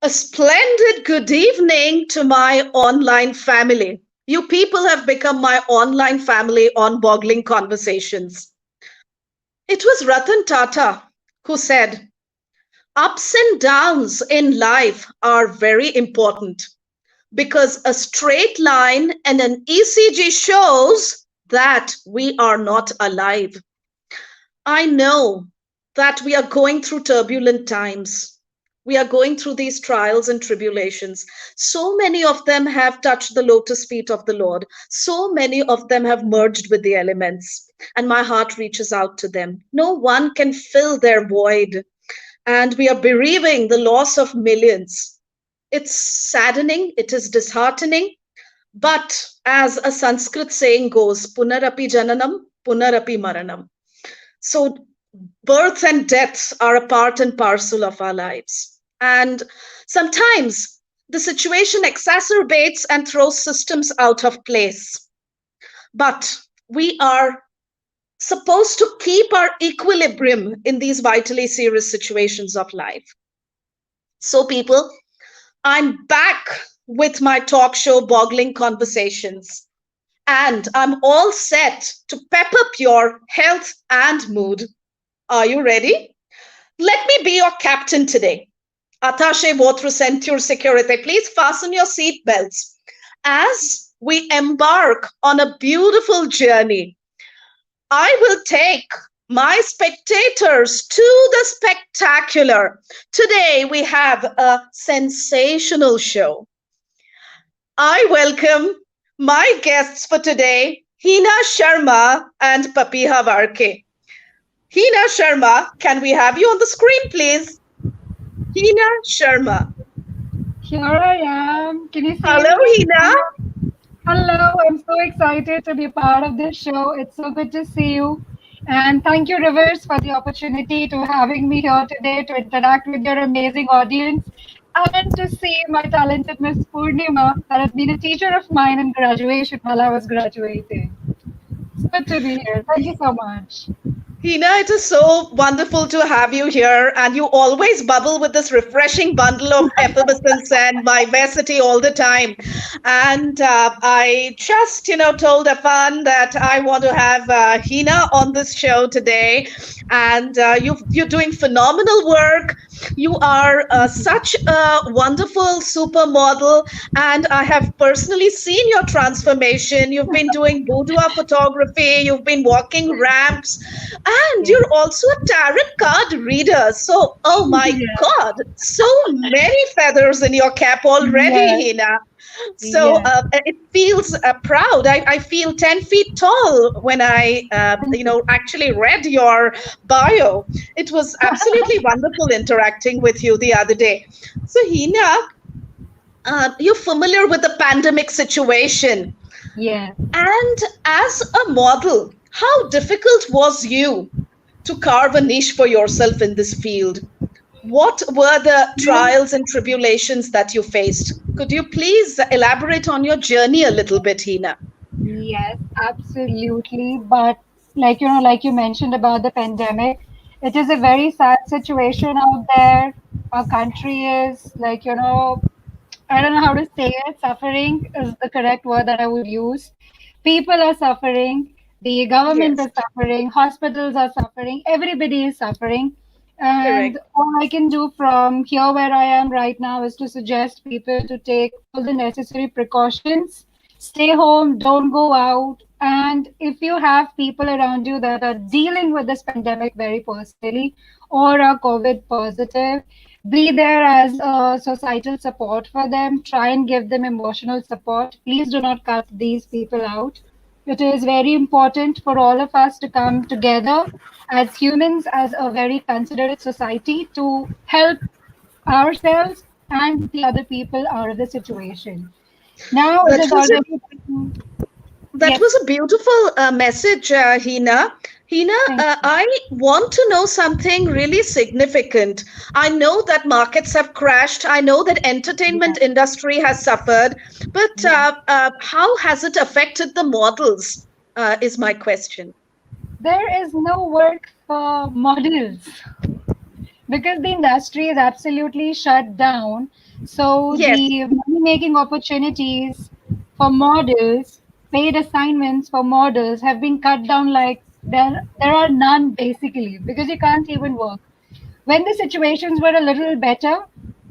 A splendid good evening to my online family. You people have become my online family on Boggling Conversations. It was Ratan Tata who said, ups and downs in life are very important because a straight line and an ECG shows that we are not alive. I know that we are going through turbulent times. We are going through these trials and tribulations. So many of them have touched the lotus feet of the Lord. So many of them have merged with the elements. And my heart reaches out to them. No one can fill their void. And we are bereaving the loss of millions. It's saddening, it is disheartening. But as a Sanskrit saying goes, Punarapi Jananam, Punarapi Maranam. So birth and death are a part and parcel of our lives. And sometimes the situation exacerbates and throws systems out of place. But we are supposed to keep our equilibrium in these vitally serious situations of life. So, people, I'm back with my talk show, Boggling Conversations. And I'm all set to pep up your health and mood. Are you ready? Let me be your captain today. Attache votre ceinture sécurité. Please fasten your seat belts as we embark on a beautiful journey. I will take my spectators to the spectacular. Today we have a sensational show. I welcome my guests for today, Hina Sharma and Papiha Warke. Hina Sharma, can we have you on the screen, please? Hina Sharma. Here I am. Can you see Hello, me? Hina. Hello, I'm so excited to be part of this show. It's so good to see you. And thank you, Rivers, for the opportunity to having me here today to interact with your amazing audience and to see my talented Miss Purnima that has been a teacher of mine in graduation while I was graduating. It's good to be here. Thank you so much. Hina, it is so wonderful to have you here, and you always bubble with this refreshing bundle of effervescence and vivacity all the time. And I just, told Afan that I want to have Hina on this show today, and you're doing phenomenal work. You are such a wonderful supermodel, and I have personally seen your transformation. You've been doing boudoir photography, you've been walking ramps, and Yeah. you're also a tarot card reader. So, oh my Yeah. God, so many feathers in your cap already, Yes. Hina. So Yes. it feels proud. I feel 10 feet tall when I, actually read your bio. It was absolutely wonderful interacting with you the other day. So, Hina, you're familiar with the pandemic situation. Yes. And as a model, how difficult was you to carve a niche for yourself in this field? What were the trials and tribulations that you faced? Could you please elaborate on your journey a little bit, Hina? Yes, absolutely. But like you mentioned about the pandemic, it is a very sad situation out there. Our country is I don't know how to say it. Suffering is the correct word that I would use. People are suffering. The government Yes, is suffering. Hospitals are suffering. Everybody is suffering. correct. And all I can do from here where I am right now is to suggest people to take all the necessary precautions, stay home, don't go out. And if you have people around you that are dealing with this pandemic very personally or are COVID positive, be there as a societal support for them. Try and give them emotional support. Please do not cut these people out. It is very important for all of us to come together as humans, as a very considerate society, to help ourselves and the other people out of the situation. Now it That is was a already, That yes, was a beautiful message, Hina. Hina, thank you. I want to know something really significant. I know that markets have crashed. I know that Yeah, entertainment industry has suffered, but yeah. how has it affected the models? Is my question. There is no work for models because the industry is absolutely shut down. So Yes, the money making opportunities for models, paid assignments for models have been cut down like there are none basically because you can't even work. When the situations were a little better,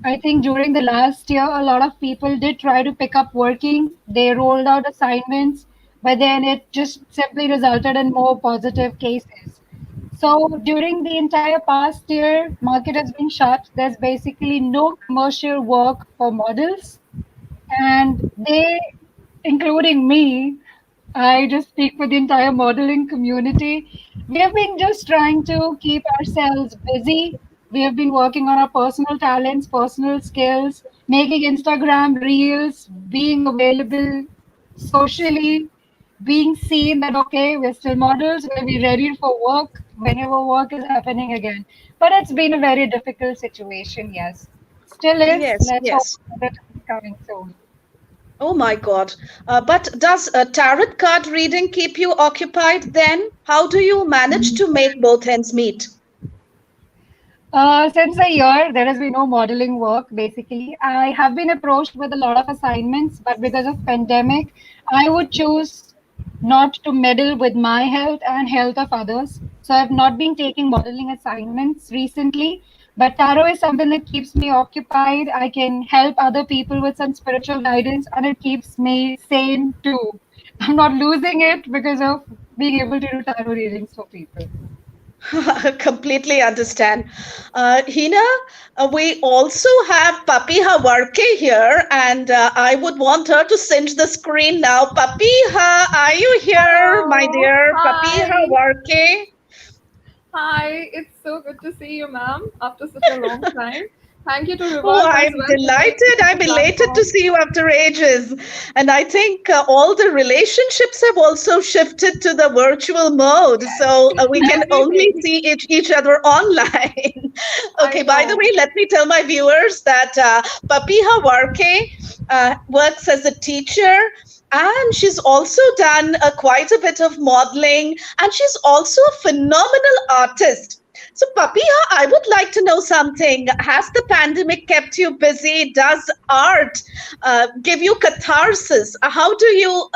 I think during the last year, a lot of people did try to pick up working. They rolled out assignments, but then it just simply resulted in more positive cases. So during the entire past year, market has been shut. There's basically no commercial work for models, and they, including me, I just speak for the entire modeling community. We have been just trying to keep ourselves busy. We have been working on our personal talents, personal skills, making Instagram reels, being available socially, being seen that okay, we're still models, we'll be ready for work whenever work is happening again. But it's been a very difficult situation, yes. Still is. yes, Let's hope yes. that it's coming soon. Oh my God. But does tarot card reading keep you occupied then? How do you manage to make both ends meet? Since a year, there has been no modeling work. Basically, I have been approached with a lot of assignments, but because of pandemic, I would choose not to meddle with my health and health of others. So I've not been taking modeling assignments recently. But tarot is something that keeps me occupied. I can help other people with some spiritual guidance, and it keeps me sane too. I'm not losing it because of being able to do tarot readings for people. Completely understand. Hina, we also have Papiha Warke here, and I would want her to cinch the screen now. Papiha, are you here, my Hello. dear? Papiha Hi. Warke. Hi. It's so good to see you, ma'am, after such a long time. Thank you to Oh, Reverse as I'm well for giving me delighted. such a I'm elated to platform. see you after ages. And I think all the relationships have also shifted to the virtual mode. So we can only Everything. see each other online. I Okay, by the know. way, let me tell my viewers that Papiha Warke works as a teacher. And she's also done quite a bit of modeling, and she's also a phenomenal artist. So, Papiha, I would like to know something. Has the pandemic kept you busy? Does art give you catharsis? How do you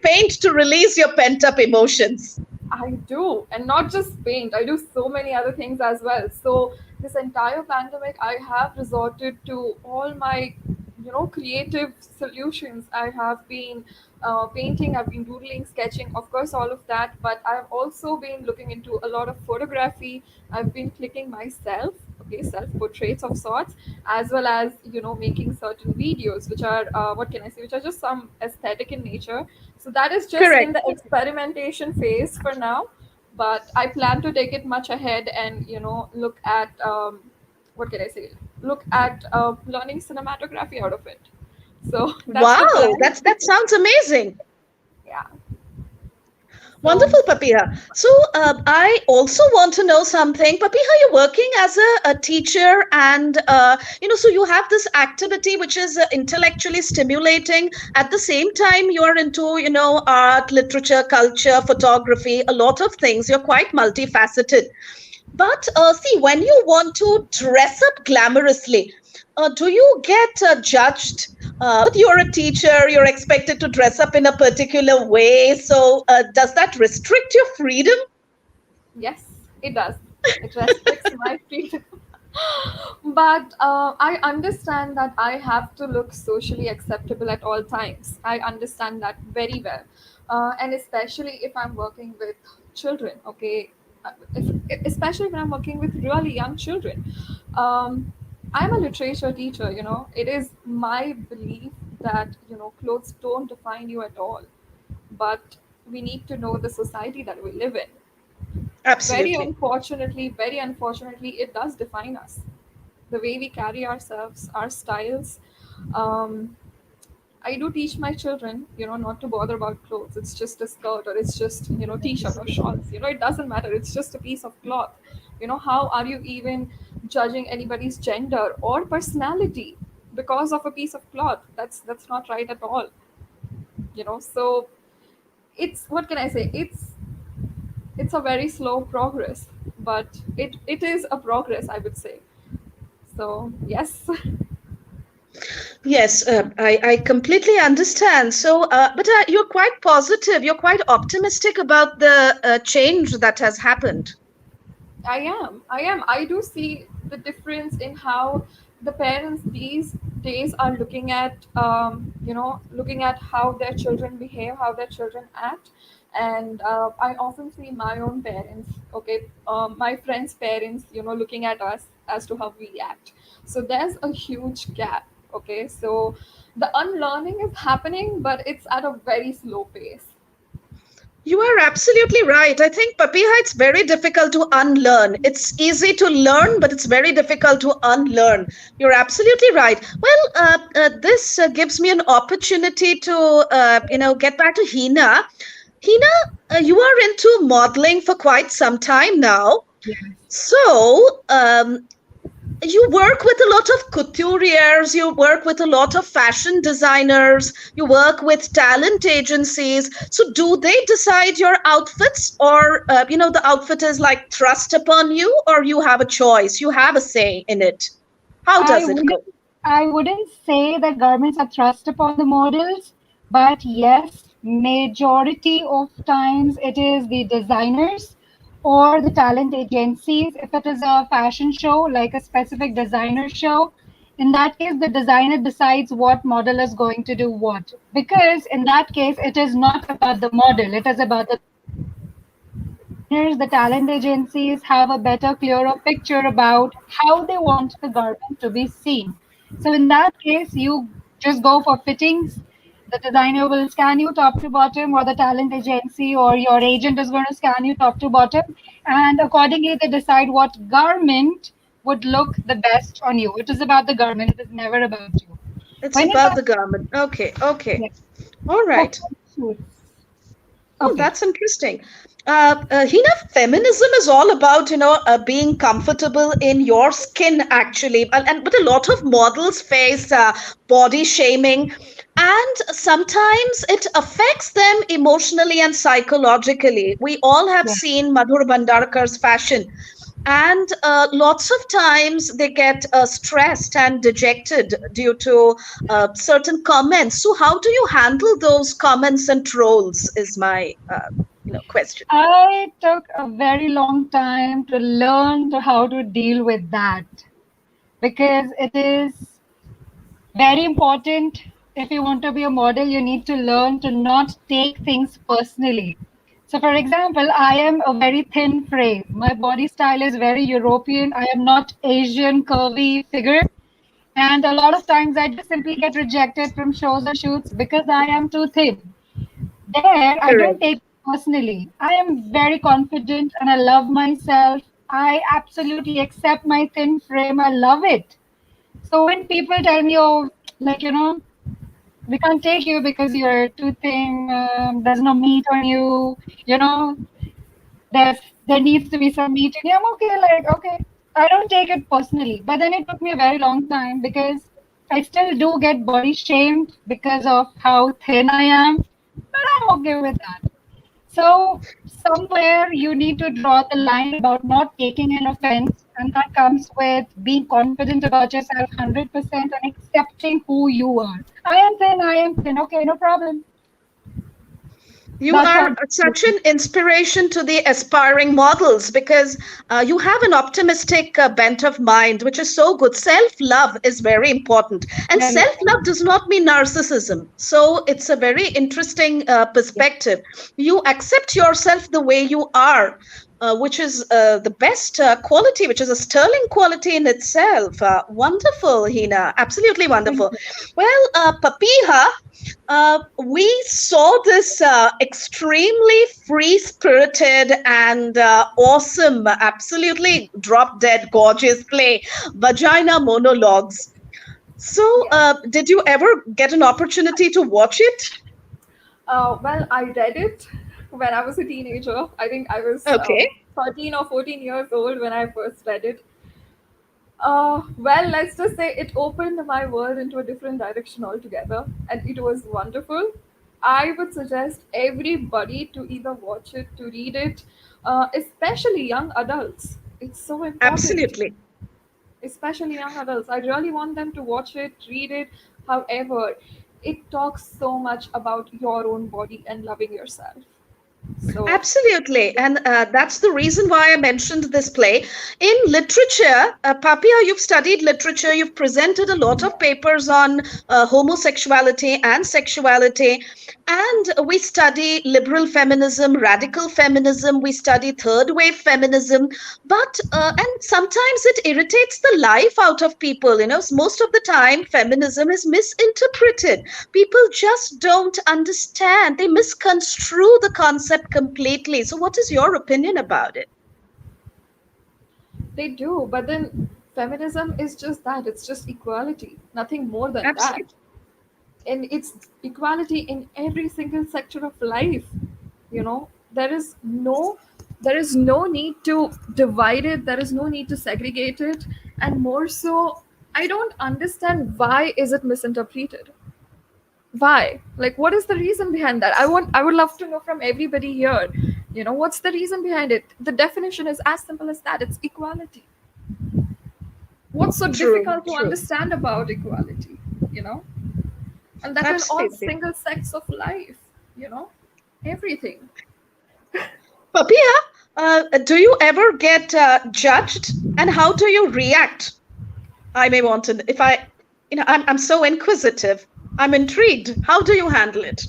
paint to release your pent up emotions? I do, and not just paint. I do so many other things as well. So this entire pandemic, I have resorted to all my, creative solutions. I have been painting, I've been doodling, sketching, of course, all of that. But I've also been looking into a lot of photography. I've been clicking myself, okay, self portraits of sorts, as well as making certain videos, which are what can I say, which are just some aesthetic in nature. So that is just in Correct. the experimentation phase for now, but I plan to take it much ahead and look at what can I say? Look at learning cinematography out of it. So that's the Wow, plan. that sounds amazing. Yeah. So Wonderful, Papiha. So, I also want to know something. Papiha, you're working as a teacher, and so you have this activity which is intellectually stimulating. At the same time, you are into, art, literature, culture, photography, a lot of things. You're quite multifaceted. But see, when you want to dress up glamorously, do you get judged? You're a teacher, you're expected to dress up in a particular way. So, does that restrict your freedom? yes, it does. It restricts my freedom. But I understand that I have to look socially acceptable at all times. I understand that very well, and especially if I'm working with children. Okay, especially when I'm working with really young children. I'm a literature teacher. It is my belief that clothes don't define you at all, but we need to know the society that we live in. Absolutely. Very unfortunately, it does define us. The way we carry ourselves, our styles. Um, I do teach my children, not to bother about clothes. It's just a skirt or it's just, t-shirt or shorts. It doesn't matter. It's just a piece of cloth. How are you even judging anybody's gender or personality because of a piece of cloth? That's not right at all. So it's what can I say? It's a very slow progress, but it is a progress, I would say. So yes. Yes, I completely understand. So, but you're quite positive, you're quite optimistic about the change that has happened. I am. I am. I do see the difference in how the parents these days are looking at, looking at how their children behave, how their children act. And I often see my own parents, okay, my friends' parents, looking at us as to how we act. So there's a huge gap, okay. So the unlearning is happening, but it's at a very slow pace. You are absolutely right. I think, Papiha, it's very difficult to unlearn. It's easy to learn, but it's very difficult to unlearn. You're absolutely right. Well, this gives me an opportunity to, get back to Hina. Hina, you are into modeling for quite some time now. Yes. So, you work with a lot of couturiers, you work with a lot of fashion designers, you work with talent agencies. So do they decide your outfits, or the outfit is like thrust upon you, or you have a choice, you have a say in it? How I does it wouldn't go? I wouldn't say that garments are thrust upon the models, but yes, majority of times it is the designers or the talent agencies. If it is a fashion show, like a specific designer show, in that case, the designer decides what model is going to do what. Because in that case, it is not about the model, it is about the designers, the talent agencies have a better, clearer picture about how they want the garment to be seen. So in that case, you just go for fittings. The designer will scan you top to bottom, or the talent agency or your agent is going to scan you top to bottom, and accordingly they decide what garment would look the best on you. It is about the garment, it is never about you. It's When it about the comes, garment. Okay, okay. yes, All for right. suits. Oh, Okay. that's interesting. Hina, feminism is all about, being comfortable in your skin, actually. But a lot of models face body shaming, and sometimes it affects them emotionally and psychologically. We all have Yeah. seen Madhur Bhandarkar's fashion, and lots of times they get stressed and dejected due to certain comments. So how do you handle those comments and trolls, is my question. I took a very long time to learn to how to deal with that, because it is very important. If you want to be a model, you need to learn to not take things personally. So, for example, I am a very thin frame. My body style is very European. I am not Asian curvy figure. And a lot of times I just simply get rejected from shows or shoots because I am too thin. There, I don't Correct. take it personally. I am very confident and I love myself. I absolutely accept my thin frame. I love it. So when people tell me, oh, like, we can't take you because you're too thin, there's no meat on you, you know, there's there needs to be some meat in you. I'm okay, like, okay. I don't take it personally. But then it took me a very long time because I still do get body shamed because of how thin I am. But I'm okay with that. So somewhere you need to draw the line about not taking an offense, and that comes with being confident about yourself 100% and accepting who you are. I am thin, I am thin. Okay, no problem. You That's how. are such an inspiration to the aspiring models, because you have an optimistic bent of mind, which is so good. Self love is very important. And Very self love important. does not mean narcissism. So it's a very interesting Yeah. perspective. You accept yourself the way you are. Which is the best quality, which is a sterling quality in itself. Wonderful, Hina. Absolutely Thank wonderful. you. Well, Papiha, we saw this extremely free spirited and awesome, absolutely drop dead gorgeous play, Vagina Monologues. So, Yes. did you ever get an opportunity to watch it? Well, I read it when I was a teenager. I think I was Okay, 13 or 14 years old when I first read it. Well, let's just say it opened my world into a different direction altogether, and it was wonderful. I would suggest everybody to either watch it, to read it, especially young adults. It's so important, absolutely. especially young adults. I really want them to watch it, read it. However, it talks so much about your own body and loving yourself. So Absolutely. And that's the reason why I mentioned this play. In literature, Papia, you've studied literature, you've presented a lot of papers on homosexuality and sexuality. And we study liberal feminism, radical feminism, we study third wave feminism. And sometimes it irritates the life out of people. Most of the time, feminism is misinterpreted. People just don't understand. They misconstrue the concept completely. So, what is your opinion about it? they do, but then feminism is just that. It's just equality, nothing more than that. Absolutely. And it's equality in every single sector of life. There is no need to divide it. There is no need to segregate it. And more so, I don't understand why is it misinterpreted. Why? Like, what is the reason behind that? I would love to know from everybody here. What's the reason behind it? The definition is as simple as that. It's equality. What's so True, difficult to true. understand about equality? you know and that in all Absolutely. single sects of life, everything. Papia, do you ever get judged, and how do you react? I may want to, if I, I'm so inquisitive. I'm intrigued. How do you handle it?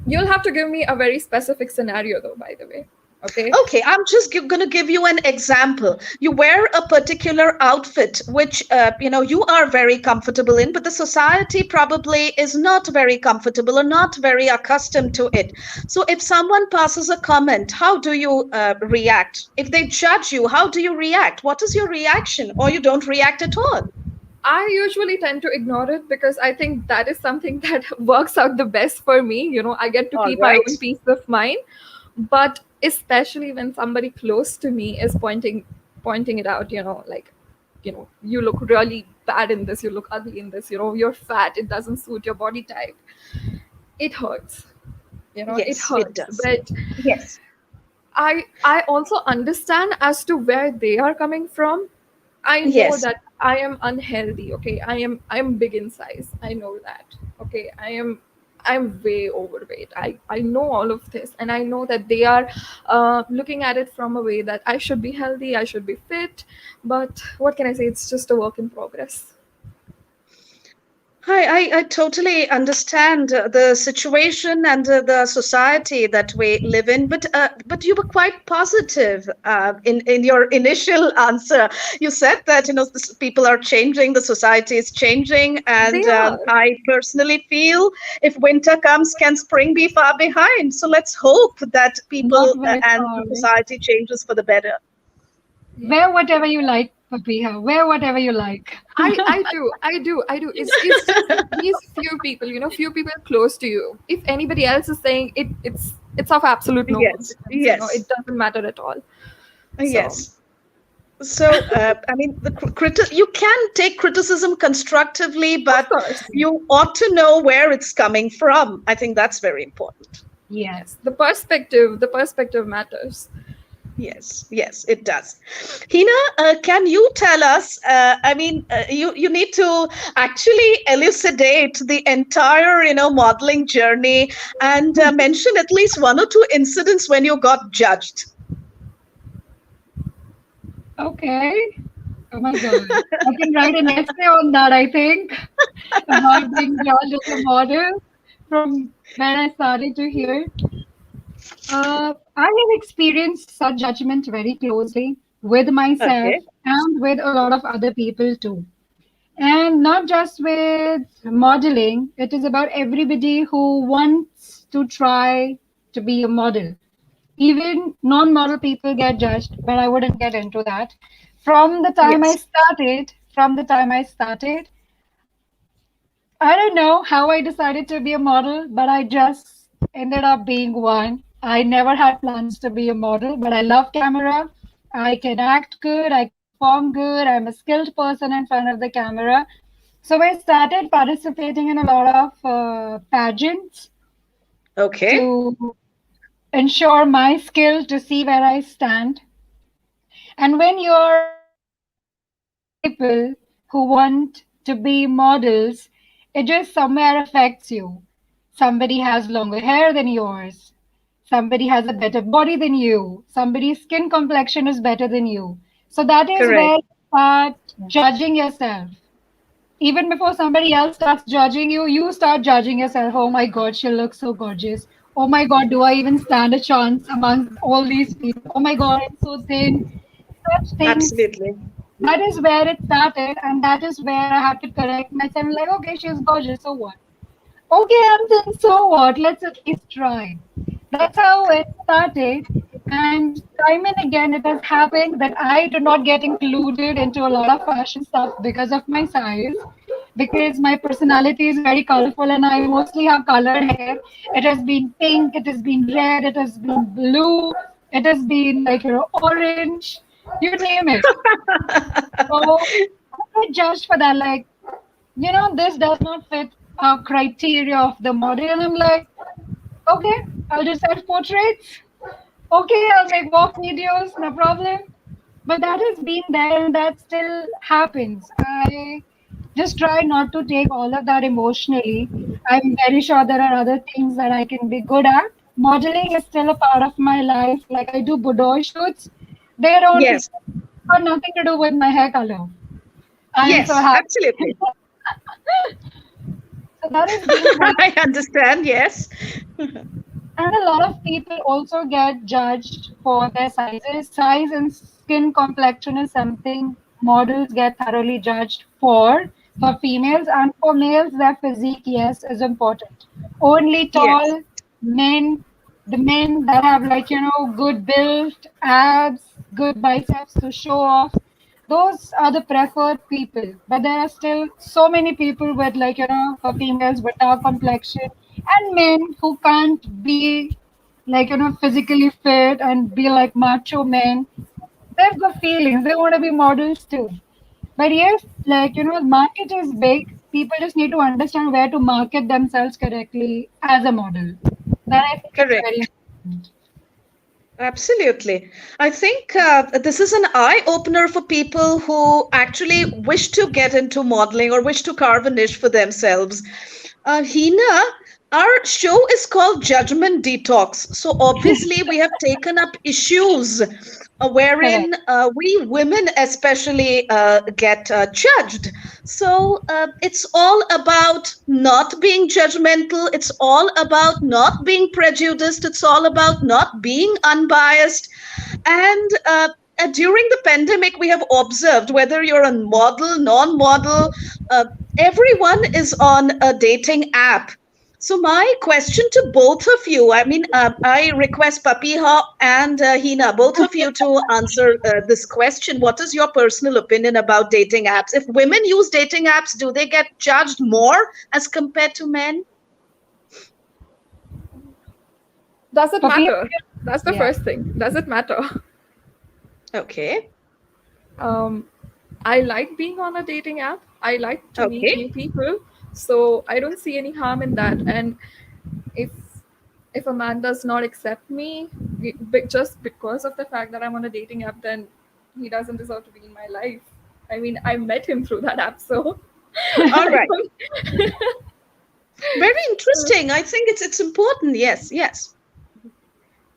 You'll have to give me a very specific scenario, though, by the way. Okay. Okay, I'm just going to give you an example. You wear a particular outfit, which you are very comfortable in, but the society probably is not very comfortable or not very accustomed to it. So, if someone passes a comment, how do you react? If they judge you, how do you react? What is your reaction, or you don't react at all? I usually tend to ignore it because I think that is something that works out the best for me. I get to All keep my right. own peace of mind. But especially when somebody close to me is pointing it out, you look really bad in this, you look ugly in this, you're fat, it doesn't suit your body type. It hurts. It Yes, it hurts. does. But Yes. I also understand as to where they are coming from. I know Yes. that I am unhealthy. Okay, I'm big in size. I know that. Okay, I'm way overweight. I know all of this, and I know that they are looking at it from a way that I should be healthy, I should be fit. But what can I say? It's just a work in progress. I totally understand the situation and the society that we live in, but you were quite positive in your initial answer. You said that people are changing, the society is changing, and They are. I personally feel if winter comes, can spring be far behind? So let's hope that Not people very and far the away. society changes for the better. Yeah. Wear whatever you like, Papiha. Wear whatever you like. I do. It's just these few people, few people close to you. If anybody else is saying it, it's of absolute no Yes, consequence. yes, It doesn't matter at all. So yes. So, I mean, you can take criticism constructively, of but course, you ought to know where it's coming from. I think that's very important. Yes. yes, the perspective matters. Yes, yes, it does. Hina, can you tell us? I mean, you need to actually elucidate the entire, modeling journey and mention at least one or two incidents when you got judged. Okay. Oh my God. I can write an essay on that, I think, about being judged as a model from when I started to hear. I have experienced such judgment very closely with myself Okay. and with a lot of other people too. And not just with modeling, it is about everybody who wants to try to be a model. Even non-model people get judged, but I wouldn't get into that. Yes. From the time I started, I don't know how I decided to be a model, but I just ended up being one. I never had plans to be a model, but I love camera. I can act good, I can perform good, I'm a skilled person in front of the camera. So I started participating in a lot of pageants Okay. to ensure my skill to see where I stand. And when you're surrounded by people who want to be models, it just somewhere affects you. Somebody has longer hair than yours. Somebody has a better body than you. Somebody's skin complexion is better than you. So that is Correct. where you start judging yourself. Even before somebody else starts judging you, you start judging yourself. Oh my God, she looks so gorgeous. Oh my God, do I even stand a chance among all these people? Oh my God, I'm so thin. Such things. Absolutely. That is where it started, and that is where I had to correct myself. Like, okay, she's gorgeous, so what? Okay, I'm thin, so what? Let's at least try. That's how it started. And time and again, it has happened that I do not get included into a lot of fashion stuff because of my size, because my personality is very colorful and I mostly have colored hair. It has been pink, it has been red, it has been blue, it has been like, orange, you name it. So I get judged for that. Like, this does not fit our criteria of the model. And I'm like, okay, I'll just have portraits. Okay, I'll make walk videos, no problem. But that has been there and that still happens. I just try not to take all of that emotionally. I'm very sure there are other things that I can be good at. Modeling is still a part of my life. Like I do boudoir shoots. They don't Yes. got nothing to do with my hair color. I am so Yes. happy. Absolutely. So that has been one. I understand. Yes. And a lot of people also get judged for their sizes. Size and skin complexion is something models get thoroughly judged for females, and for males, their physique, yes, is important. Only Yes. tall men, the men that have like, good built abs, good biceps to show off, those are the preferred people. But there are still so many people with like, for females with dark complexion and men who can't be like, physically fit and be like macho men. They've got feelings. They want to be models too. But yes, like, the market is big. People just need to understand where to market themselves correctly as a model. That I think is very Correct. important. Absolutely. I think this is an eye opener for people who actually wish to get into modeling or wish to carve a niche for themselves. Hina, our show is called Judgment Detox. So obviously, we have taken up issues Correct. wherein we women especially get judged. So it's all about not being judgmental. It's all about not being prejudiced. It's all about not being unbiased. And during the pandemic, we have observed whether you're a model, non model, uh, everyone is on a dating app. So, my question to both of you, I mean, I request Papiha and Hina, both of you to answer this question. What is your personal opinion about dating apps? If women use dating apps, do they get judged more as compared to men? Does it Papi, matter? That's the yeah. first thing. Does it matter? Okay. Um, I like being on a dating app. I like to meet Okay. new people. So I don't see any harm in that. And if if a man does not accept me just because of the fact that I'm on a dating app, then he doesn't deserve to be in my life. I mean, I met him through that app, so All I right. don't. Very interesting. I think it's important. Yes. Yes.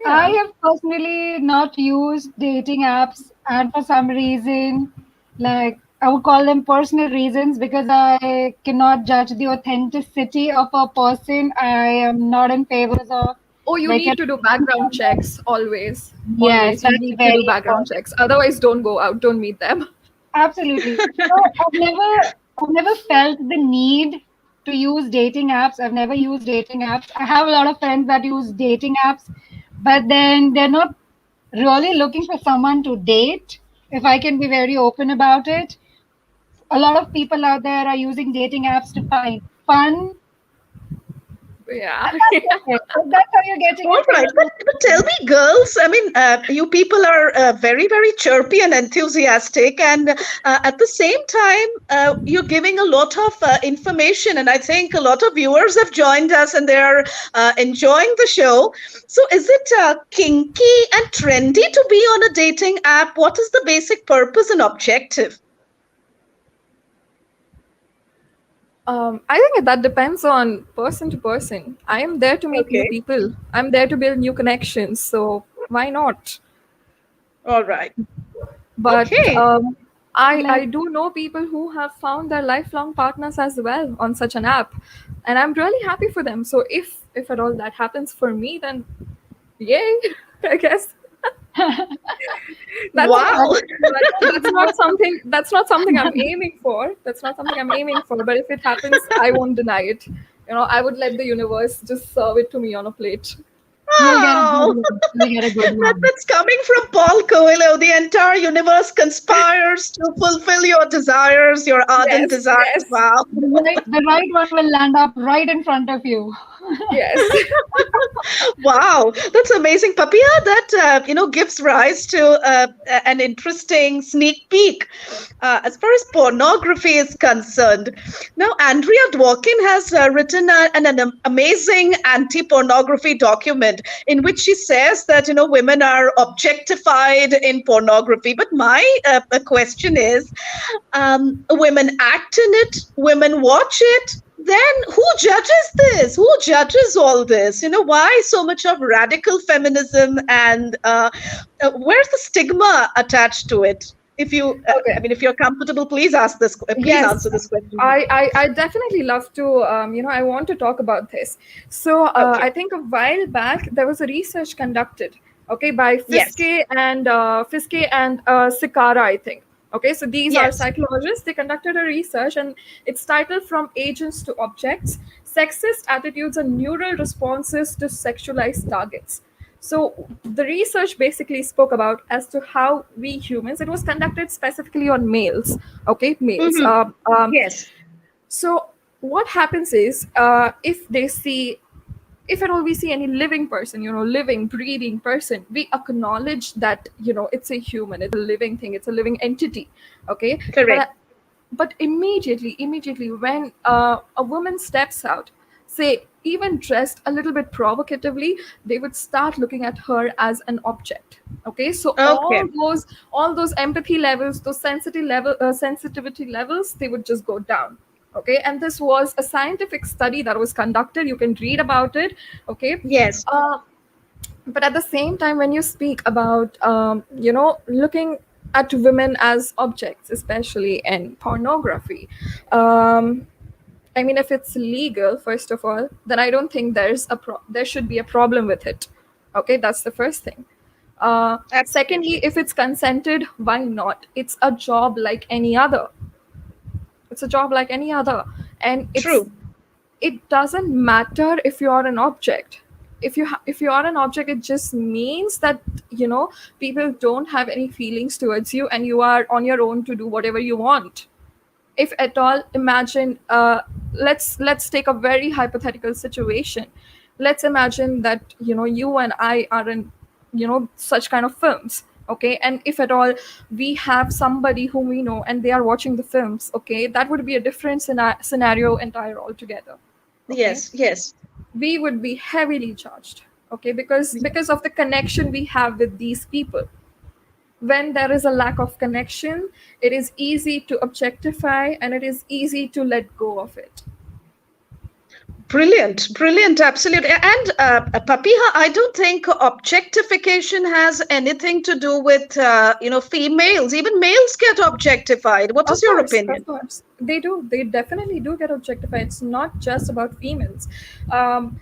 I Yeah. have personally not used dating apps, and for some reason, like I would call them personal reasons, because I cannot judge the authenticity of a person. I am not in favor of Oh, you like need to do background checks always. yes, Always. You that's need to do very background important. checks. Otherwise, don't go out. Don't meet them. Absolutely. So I've never felt the need to use dating apps. I've never used dating apps. I have a lot of friends that use dating apps, but then they're not really looking for someone to date. If I can be very open about it, a lot of people out there are using dating apps to find fun, Yeah. and that's it. So that's how you're getting All into right, but tell relationships. me, girls. I mean, you people are very, very chirpy and enthusiastic, and at the same time, you're giving a lot of information. And I think a lot of viewers have joined us, and they are enjoying the show. So, is it kinky and trendy to be on a dating app? What is the basic purpose and objective? I think that depends on person to person. I am there to meet new Okay. people. I'm there to build new connections. So why not? All right. But Okay. I Like, do know people who have found their lifelong partners as well on such an app, and I'm really happy for them. So if at all that happens for me, then yay, I guess. That's Wow. not that's not something I'm aiming for. That's not something I'm aiming for. But if it happens, I won't deny it. I would let the universe just serve it to me on a plate. you'll get a good Oh, one. You'll get a good one. that's coming from Paul Coelho. The entire universe conspires to fulfill your desires, your ardent Yes, desires. yes, Wow. The right one will land up right in front of you. yes. Wow, that's amazing, Papiha. That gives rise to an interesting sneak peek as far as pornography is concerned. Now, Andrea Dworkin has written an amazing anti-pornography document in which she says that women are objectified in pornography. But my question is, women act in it, women watch it. Then who judges this? Who judges all this? Why so much of radical feminism, and where's the stigma attached to it? If you, Okay. if you're comfortable, please ask this. Please Yes, answer this question. I definitely love to, I want to talk about this. So Okay. I think a while back there was a research conducted, okay, by Yes. Fiske and Sikara, I think. Okay, so these are Yes. psychologists. They conducted a research, and it's titled "From Agents to Objects: Sexist Attitudes and Neural Responses to Sexualized Targets." So the research basically spoke about as to how we humans. It was conducted specifically on males. Okay, males. Hmm. Yes. So what happens is, if they see, if at all we see any living person, living, breathing person, we acknowledge that it's a human, it's a living thing, it's a living entity. Okay, but Correct. but immediately when a woman steps out, say even dressed a little bit provocatively, they would start looking at her as an object. Okay, so Okay. all those empathy levels, those sensitivity levels, they would just go down. Okay, and this was a scientific study that was conducted. You can read about it. Okay, Yes. uh, but at the same time, when you speak about looking at women as objects, especially in pornography, um, I mean, if it's legal, first of all, then I don't think there should be a problem with it. Okay, that's the first thing. Secondly, Absolutely. if it's consented, why not? It's a job like any other. It's a job like any other, and True. it doesn't matter if you are an object. If you are an object, it just means that people don't have any feelings towards you, and you are on your own to do whatever you want. If at all, imagine, let's take a very hypothetical situation. Let's imagine that you and I are in such kind of films. Okay, and if at all we have somebody whom we know and they are watching the films, okay, that would be a different scenario entire altogether. Okay, Yes. Yes. we would be heavily charged. Okay, because of the connection we have with these people. When there is a lack of connection, it is easy to objectify, and it is easy to let go of it. Brilliant, brilliant, absolutely. And Papiha, I don't think objectification has anything to do with females. Even males get objectified. What is your Of opinion? course, they do. They definitely do get objectified. It's not just about females. Um,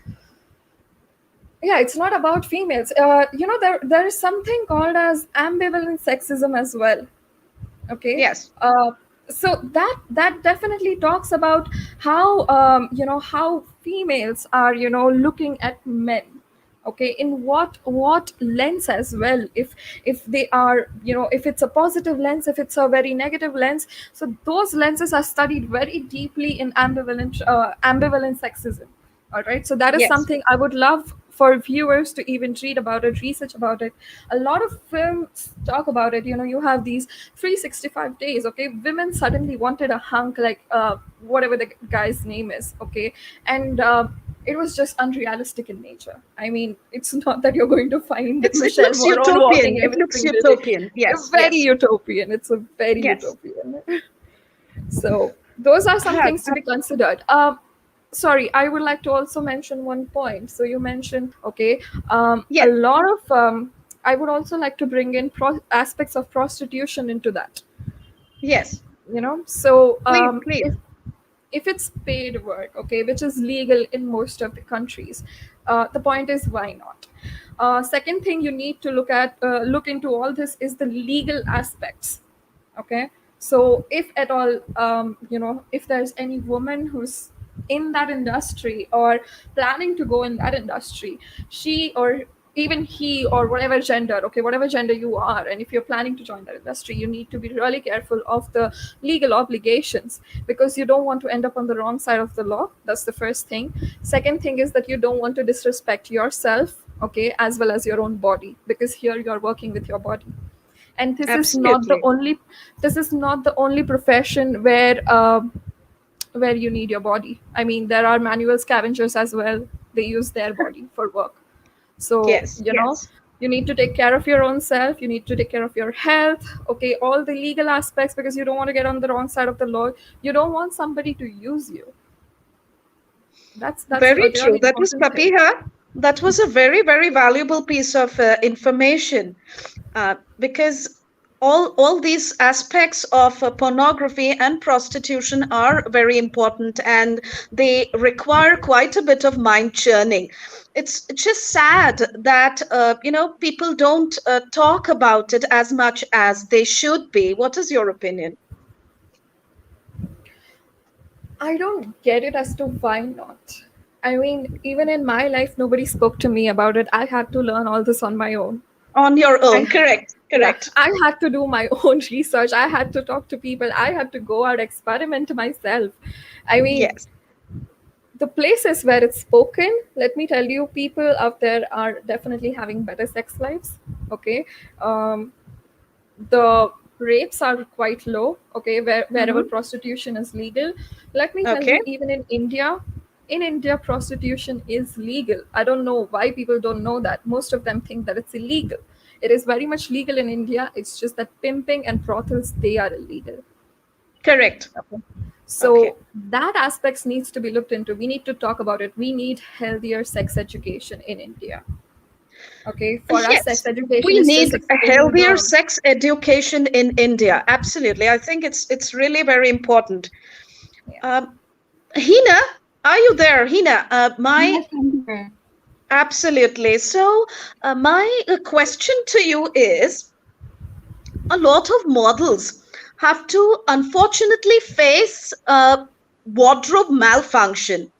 yeah, it's not about females. There is something called as ambivalent sexism as well. Okay, Yes, so that definitely talks about how how females are looking at men. Okay, in what lens as well. If they are, if it's a positive lens, if it's a very negative lens. So those lenses are studied very deeply in ambivalent sexism. All right, so that is yes, something I would love for viewers to even read about it, research about it. A lot of films talk about it. You have these 365 days. Okay, women suddenly wanted a hunk like whatever the guy's name is. Okay, and it was just unrealistic in nature. I mean, it's not that you're going to find it Michelle looks Moron utopian. walking It every looks single day. utopian. Yes, Very yes, utopian. It's a very yes. utopian. So Those are some Yeah, things to be considered. Sorry, I would like to also mention one point. So you mentioned, okay, a yes, lot of I would also like to bring in aspects of prostitution into that. yes. So Please, please. if it's paid work, okay, which is legal in most of the countries, the point is, why not? Second thing you need to look into all this is the legal aspects. Okay, so if at all, if there's any woman who's in that industry or planning to go in that industry, she or even he, or whatever gender, okay, whatever gender you are, and if you're planning to join that industry, you need to be really careful of the legal obligations, because you don't want to end up on the wrong side of the law. That's the first thing. Second thing is that you don't want to disrespect yourself, okay, as well as your own body, because here you're working with your body. And Absolutely. this is not the only profession where you need your body. I mean, there are manual scavengers as well. They use their body for work. So Yes, yes, you need to take care of your own self, you need to take care of your health, okay, all the legal aspects, because you don't want to get on the wrong side of the law. You don't want somebody to use you. That's a very true. really That was important thing. Papiha. That was a very, very valuable piece of information, because all these aspects of pornography and prostitution are very important, and they require quite a bit of mind churning. It's just sad that people don't talk about it as much as they should be. What is your opinion? I don't get it as to why not. I mean, even in my life, nobody spoke to me about it. I had to learn all this on my own. On your I, own, correct, yeah, correct. I had to do my own research. I had to talk to people. I had to go out, experiment myself. I mean, Yes. the places where it's spoken, let me tell you, people out there are definitely having better sex lives. Okay. Um, the rates are quite low, okay, wherever Hmm. prostitution is legal. Let me tell Okay. you, even in India, prostitution is legal. I don't know why people don't know that. Most of them think that it's illegal. It is very much legal in India. It's just that pimping and brothels, they are illegal. Correct. Okay. Okay. So that aspects needs to be looked into. We need to talk about it. We need healthier sex education in India. Okay, for us, sex Yes, education we is just need a explaining healthier the. sex education in India. Absolutely. I think it's really very important. Yeah. Hina, are you there? Hina, my Yes, I'm here. absolutely. So, my question to you is, a lot of models have to unfortunately face wardrobe malfunction,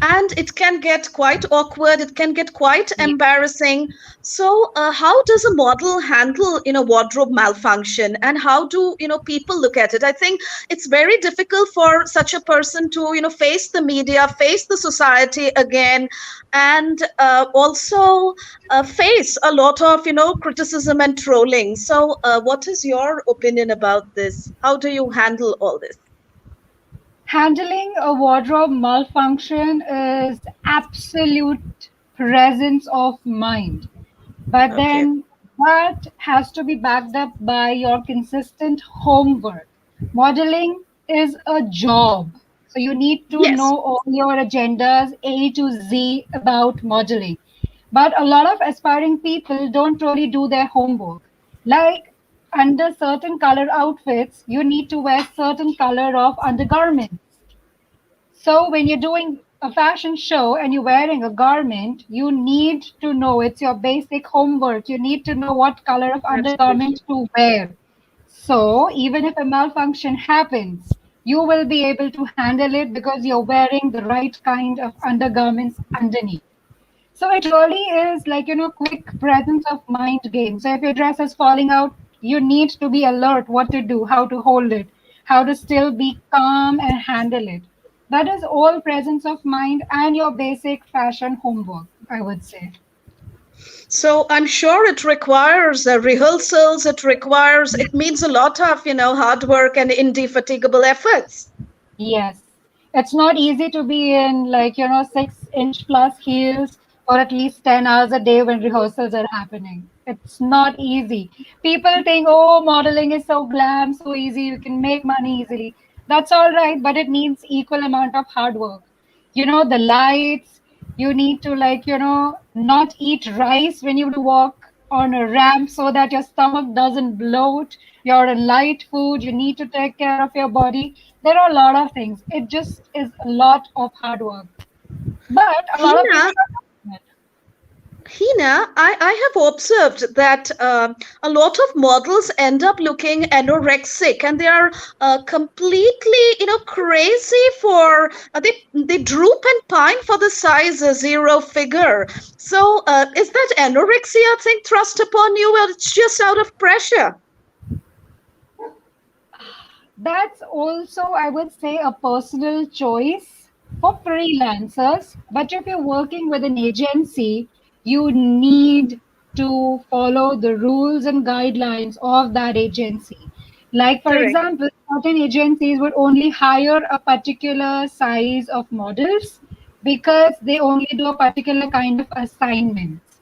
and it can get quite awkward, it can get quite Yeah. embarrassing. So how does a model handle wardrobe malfunction, and how do people look at it? I think it's very difficult for such a person to face the media, face the society again, and also face a lot of criticism and trolling. So what is your opinion about this? How do you handle all this? Handling a wardrobe malfunction is absolute presence of mind. But Okay. then that has to be backed up by your consistent homework. Modeling is a job. So you need to Yes. know all your agendas A to Z about modeling. But a lot of aspiring people don't really do their homework. Like under certain color outfits, you need to wear certain color of undergarments. So when you're doing a fashion show and you're wearing a garment, you need to know, it's your basic homework. You need to know what color of Absolutely. undergarment to wear. So even if a malfunction happens, you will be able to handle it because you're wearing the right kind of undergarments underneath. So it really is like, quick presence of mind game. So if your dress is falling out, you need to be alert what to do, how to hold it, how to still be calm and handle it. That is all presence of mind and your basic fashion homework, I would say. So I'm sure it requires rehearsals. It means a lot of hard work and indefatigable efforts. Yes. It's not easy to be in like, 6-inch plus heels for at least 10 hours a day when rehearsals are happening. It's not easy. People think, oh, modeling is so glam, so easy, you can make money easily. That's all right, but it needs equal amount of hard work. The lights, you need to not eat rice when you walk on a ramp so that your stomach doesn't bloat. You're a light food, you need to take care of your body. There are a lot of things. It just is a lot of hard work. But a lot of Hina, people are not doing it. Hina, I have observed that a lot of models end up looking anorexic, and they are completely, crazy for they droop and pine for the size zero figure. So, is that anorexia thing thrust upon you, or it's just out of pressure? That's also, I would say, a personal choice for freelancers. But if you're working with an agency, you need to follow the rules and guidelines of that agency. Like, for Correct. example, certain agencies would only hire a particular size of models because they only do a particular kind of assignments.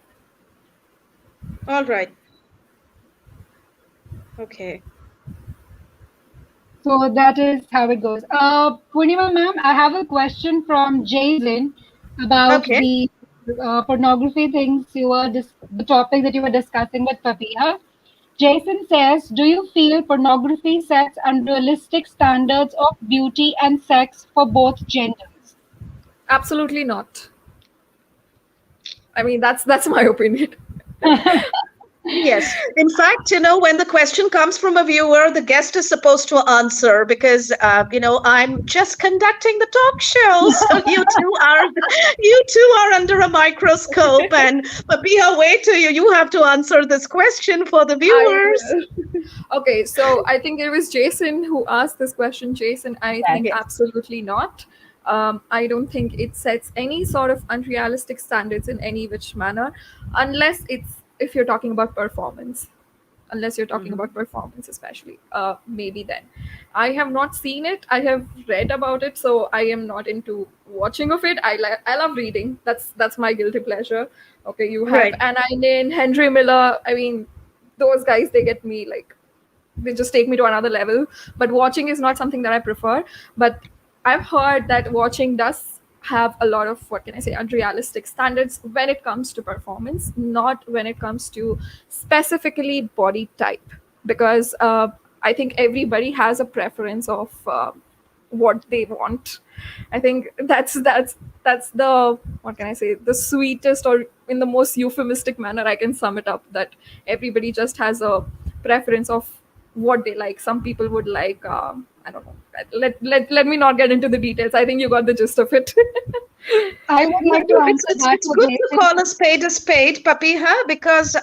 All right. Okay. So that is how it goes. Purnima ma'am, I have a question from Jason about Okay. the pornography things the topic that you were discussing with Papiha. Jason says, do you feel pornography sets unrealistic standards of beauty and sex for both genders? Absolutely not. I mean, that's my opinion. Yes. In fact, when the question comes from a viewer, the guest is supposed to answer because, I'm just conducting the talk show. So you two are under a microscope, and Papiha, wait till you have to answer this question for the I viewers. will. Okay, so I think it was Jason who asked this question. Jason, I think Yes. absolutely not. I don't think it sets any sort of unrealistic standards in any which manner, unless it's if you're talking about performance. Unless you're talking Mhm. about performance, especially, maybe then. I have not seen it. I have read about it, so I am not into watching of it. I love reading. That's my guilty pleasure. Okay, you have Right. Anna Inen, Henry Miller. I mean, those guys, they get me like, they just take me to another level. But watching is not something that I prefer. But I've heard that watching does have a lot of, what can I say, unrealistic standards when it comes to performance, not when it comes to specifically body type. Because I think everybody has a preference of what they want. I think that's the, what can I say, the sweetest, or in the most euphemistic manner I can sum it up, that everybody just has a preference of what they like. Some people would like, I don't know. Let me not get into the details. I think you got the gist of it. I would No, like to no, it's answer it's that it's for good to Jason. call a spade, Papiha, because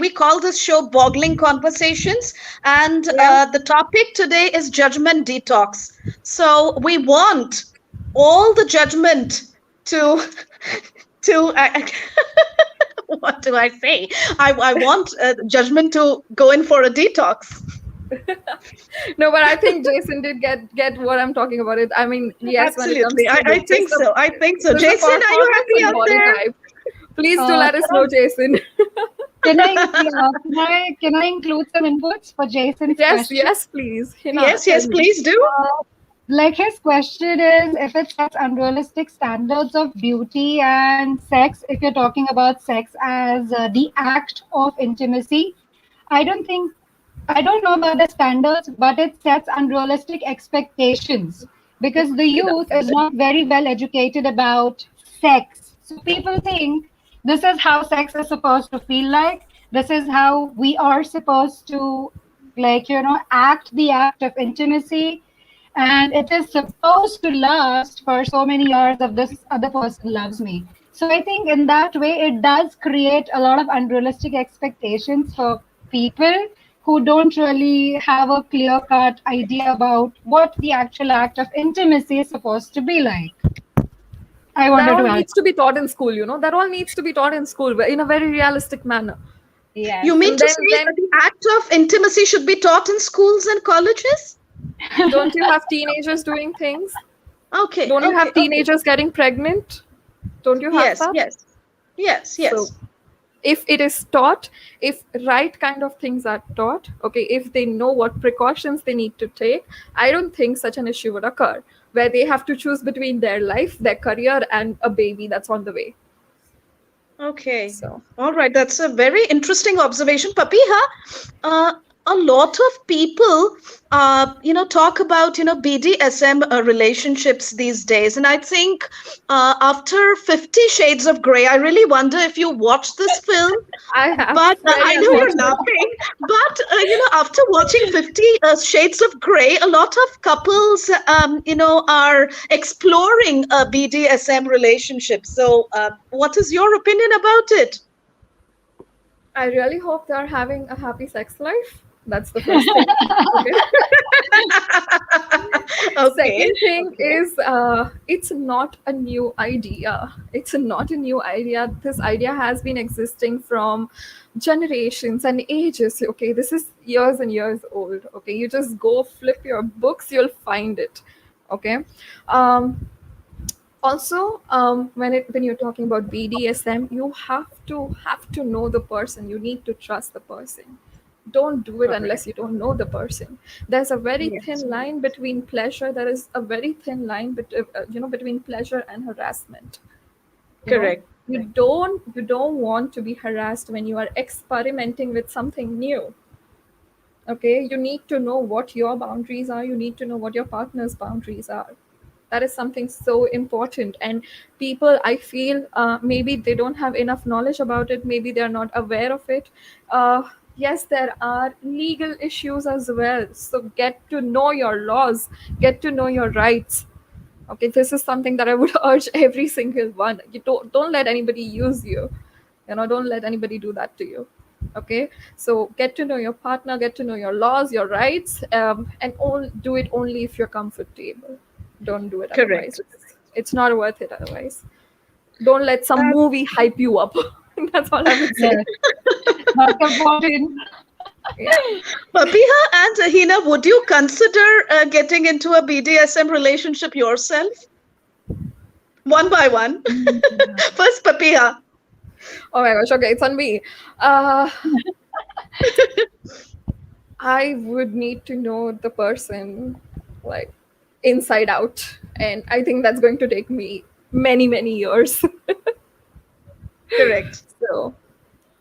we call this show "Boggling Conversations," and Yeah. the topic today is judgment detox. So we want all the judgment to to what do I say? I want judgment to go in for a detox. No, but I think Jason did get what I'm talking about. It. I mean, yes, when it comes Absolutely, to I think so. I think so. Jason, are you performance happy and out body there? type, please do Uh, let us know, Jason. can I include some inputs for Jason's Yes, question? yes, please. Hina, Yes, tell yes, me. please do. Like his question is if it sets unrealistic standards of beauty and sex, if you're talking about sex as the act of intimacy, I don't think, I don't know about the standards, but it sets unrealistic expectations because the It youth does. is not very well educated about sex. So people think this is how sex is supposed to feel like, this is how we are supposed to, act the act of intimacy, and it is supposed to last for so many years if this other person loves me. So I think in that way it does create a lot of unrealistic expectations for people who don't really have a clear cut idea about what the actual act of intimacy is supposed to be like. I That wanted all to add. needs to be taught in school. That all needs to be taught in school in a very realistic manner. You Yes. mean And to then say that the act of intimacy should be taught in schools and colleges? don't you have teenagers doing things? Okay, Don't you okay, have okay. teenagers getting pregnant? Don't you have Yes, that? yes, yes, So yes. If it is taught, if right kind of things are taught, okay, if they know what precautions they need to take, I don't think such an issue would occur where they have to choose between their life, their career, and a baby that's on the way. Okay. So All right. That's a very interesting observation. Papiha, uh, a lot of people, talk about, BDSM relationships these days. And I think after 50 Shades of Grey, I really wonder if you watched this film. I have But very I know you're unfortunate. laughing. But after watching 50 Shades of Grey, a lot of couples, are exploring a BDSM relationship. So, what is your opinion about it? I really hope they're having a happy sex life. That's the first thing. Okay. Okay. Second thing Okay. is, it's not a new idea. It's not a new idea. This idea has been existing from generations and ages. Okay, this is years and years old. Okay, you just go flip your books, you'll find it. Okay. Um, Also, when you're talking about BDSM, you have to know the person. You need to trust the person. Don't do it unless Correct. you don't know the person. There's a very Yes. thin line between pleasure. There is a very thin line between pleasure and harassment. You know, Correct. you don't want to be harassed when you are experimenting with something new. Okay, you need to know what your boundaries are. You need to know what your partner's boundaries are. That is something so important, and people, I feel, maybe they don't have enough knowledge about it, maybe they're not aware of it. Yes, there are legal issues as well, so get to know your laws, get to know your rights. Okay, this is something that I would urge every single one. You don't let anybody use you. Don't let anybody do that to you. Okay, so get to know your partner, get to know your laws, your rights, and all do it only if you're comfortable. Don't do it otherwise. Correct. It's not worth it otherwise. Don't let some That, movie hype you up. That's all I would say. Yes, that's important. Yeah. Papiha and Hina, would you consider getting into a BDSM relationship yourself? One by one. First, Papiha. Oh my gosh. Okay, it's on me. Uh, I would need to know the person, like, inside out, and I think that's going to take me many, many years. Correct. So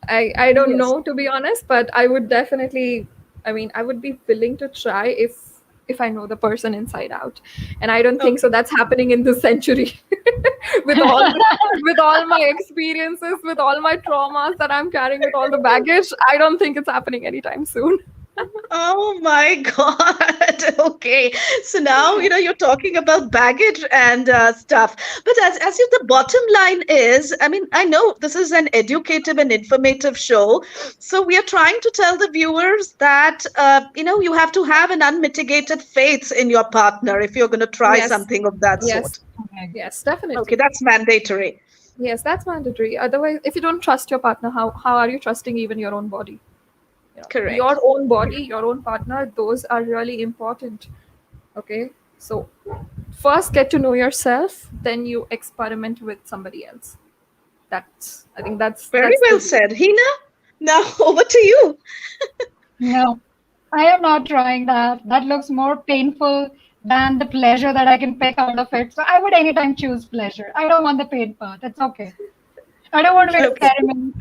I don't Yes. know, to be honest, but I would definitely, I mean, I would be willing to try if I know the person inside out. And I don't think so Okay. that's happening in this century. With all my experiences, with all my traumas that I'm carrying, with all the baggage, I don't think it's happening anytime soon. Oh my God. Okay. So now, you're talking about baggage and stuff. But as if the bottom line is, I mean, I know this is an educative and informative show. So we are trying to tell the viewers that, you have to have an unmitigated faith in your partner if you're going to try Yes, something of that sort. yes, yes, definitely. Okay, that's mandatory. Yes, that's mandatory. Otherwise, if you don't trust your partner, how are you trusting even your own body? Your Correct. own body, your own partner, those are really important. Okay, so first get to know yourself, then you experiment with somebody else. That's, I think Very that's well the said. Hina, now over to you. No, I am not trying that. That looks more painful than the pleasure that I can pick out of it. So I would anytime choose pleasure. I don't want the pain part. It's okay. I don't want to Okay. experiment.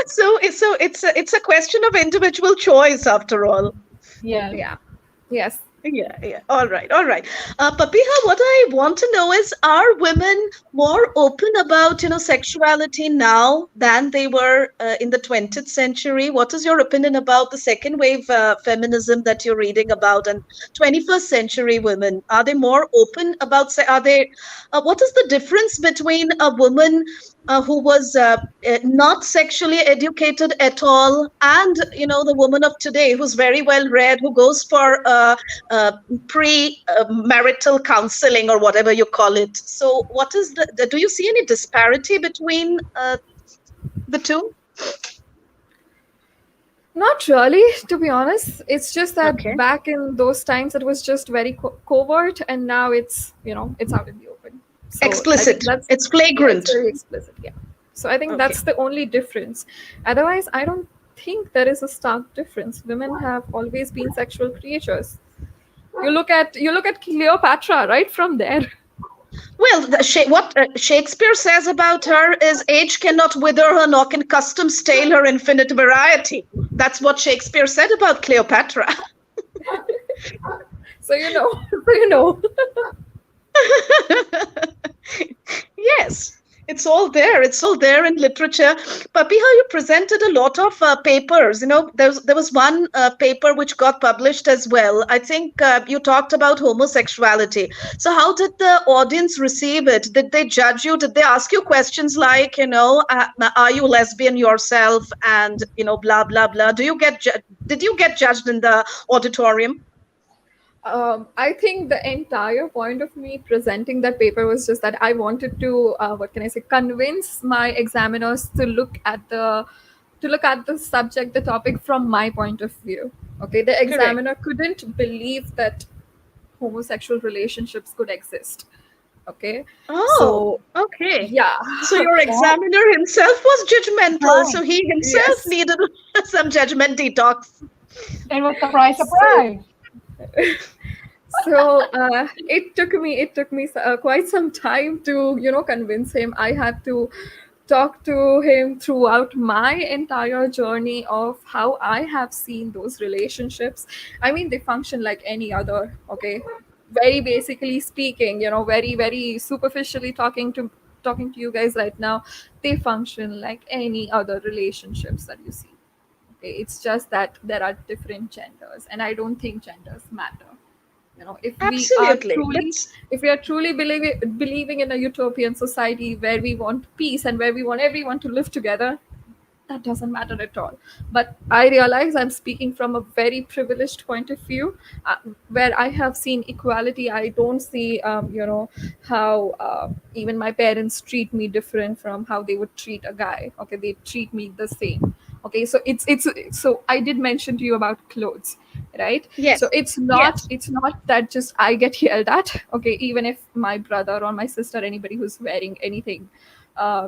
So it's a question of individual choice after all. Yes. yeah. Yes. Yeah, yeah. All right, all right. Papiha, what I want to know is, are women more open about, sexuality now than they were in the 20th century? What is your opinion about the second wave feminism that you're reading about, and 21st century women? Are they more open about, what is the difference between a woman who was not sexually educated at all, and, the woman of today who's very well read, who goes for uh, pre-marital counseling or whatever you call it. So, what is do you see any disparity between the two? Not really, to be honest. It's just that Okay. back in those times it was just very covert, and now it's out in the open. So I think Explicit. that's, It's yeah, it's flagrant. very explicit. Yeah. So I think Okay. that's the only difference. Otherwise, I don't think there is a stark difference. Women have always been sexual creatures. You look at Cleopatra right from there. Well, what Shakespeare says about her is age cannot wither her, nor can custom stale her infinite variety. That's what Shakespeare said about Cleopatra. So you know, so you know. Yes, it's all there. It's all there in literature. Papiha, you presented a lot of papers. There was one paper which got published as well. I think you talked about homosexuality. So, how did the audience receive it? Did they judge you? Did they ask you questions like, are you lesbian yourself? And blah blah blah. Did you get judged in the auditorium? I think the entire point of me presenting that paper was just that I wanted to, what can I say, convince my examiners to look at the subject, the topic from my point of view. Okay, the Correct. examiner couldn't believe that homosexual relationships could exist. Okay, Oh, so okay. yeah, So your That examiner himself was judgmental. right. So he himself yes. needed some judgment detox. It was surprise, So surprise. so it took me quite some time to convince him. I had to talk to him throughout my entire journey of how I have seen those relationships. I mean, they function like any other. Okay, very basically speaking, very very superficially talking to you guys right now, they function like any other relationships that you see. Okay, it's just that there are different genders, and I don't think genders matter. If we are Absolutely. truly Let's if we are truly believing in a utopian society where we want peace and where we want everyone to live together, that doesn't matter at all. But I realize I'm speaking from a very privileged point of view, uh, where I have seen equality. I don't see how even my parents treat me different from how they would treat a guy. Okay, they treat me the same. Okay, so so I did mention to you about clothes, right? So yes, it's not yes, it's not that just I get yelled at. Okay, even if my brother or my sister, anybody who's wearing anything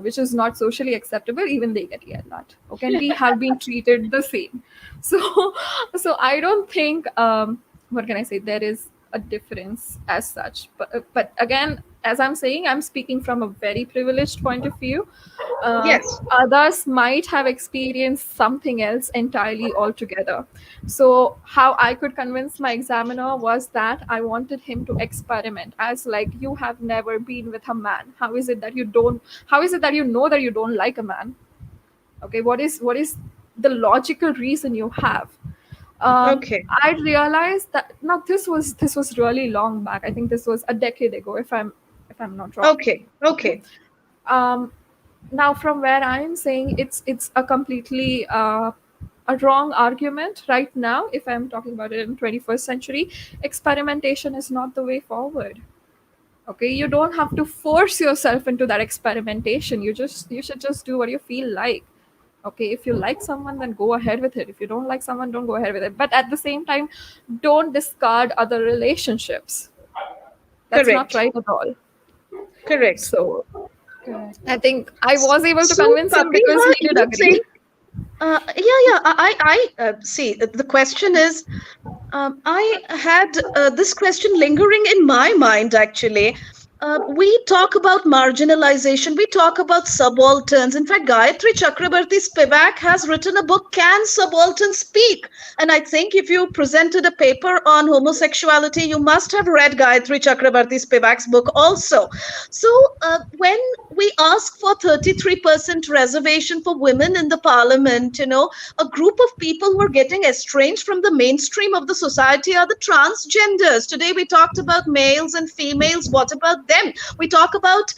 which is not socially acceptable, even they get yelled at. Okay, and we have been treated the same. So, so I don't think what can I say? There is a difference as such. But again, as I'm saying, I'm speaking from a very privileged point of view. yes. Others might have experienced something else entirely altogether. So how I could convince my examiner was that I wanted him to experiment, as like, you have never been with a man. How is it that you know that you don't like a man? Okay, what is the logical reason you have? Okay, I realized that now this was really long back. I think this was a decade ago, if I'm not wrong. okay, Okay. okay. um Now, from where I'm saying, it's a completely a wrong argument right now. If I'm talking about it in 21st century, experimentation is not the way forward. Okay, you don't have to force yourself into that experimentation. You should just do what you feel like. Okay, if you like someone, then go ahead with it. If you don't like someone, don't go ahead with it. But at the same time, don't discard other relationships. That's not Correct, right at all. correct. So Correct. I think I was able to So, convince him because Papiha, he did you agree. think? Yeah, yeah. I see. The question is, I had this question lingering in my mind actually. We talk about marginalization, we talk about subalterns. In fact, Gayatri Chakrabarti Spivak has written a book, Can Subalterns Speak? And I think if you presented a paper on homosexuality, you must have read Gayatri Chakrabarti Spivak's book also. So, when we ask for 33% reservation for women in the parliament, a group of people who are getting estranged from the mainstream of the society are the transgenders. Today we talked about males and females. What about them? We talk about